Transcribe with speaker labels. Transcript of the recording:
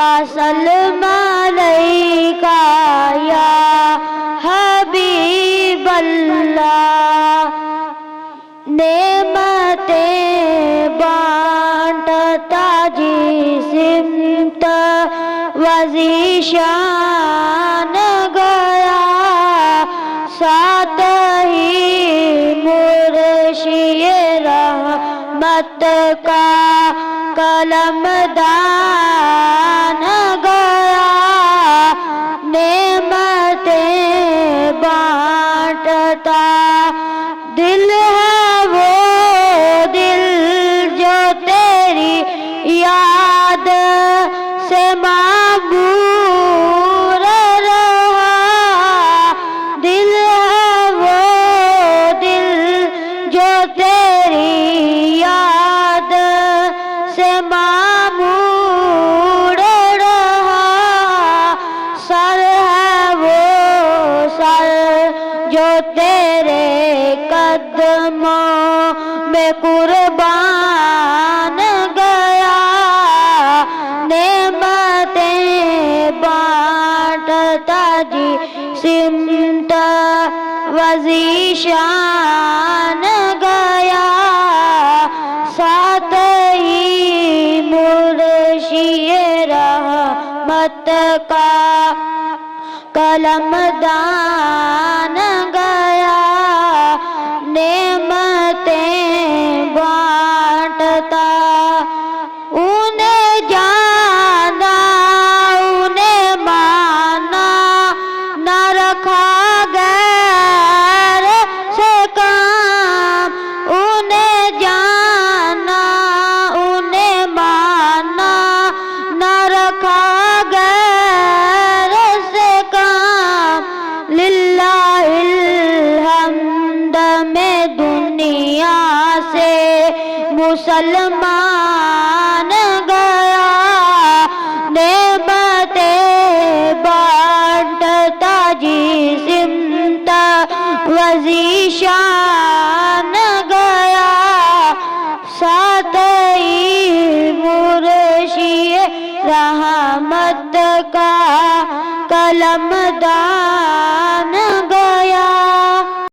Speaker 1: وسلم علیکا یا حبیب اللہ نعمتیں بانٹتا جس سمت وزیشان گیا ساتھ ہی مرشی رحمت کا قلم دان گیا نعمتیں بانٹتا دل ہے وہ دل جو تیری یاد سے معمور رہا دل ہے وہ دل جو تیری یاد سے معمور رہا سر ہے وہ سر جو تیرے قدموں میں قربان گیا نعمتیں بانٹتا جی سمت وزیشان گیا ساتھ ہی مرشی رحمت کا قلم دان گیا نعمتیں بانٹتا انہیں جانا انہیں مانا نہ رکھا غیر سے کام انہیں جانا انہیں مانا نہ رکھا غیر سے کام للہ الحمد میں دنیا سے مسلمان گیا نعمتیں بانٹتا جی سمت وزیشان گیا ساتھ ہی مرشی رحمت کا قلم دان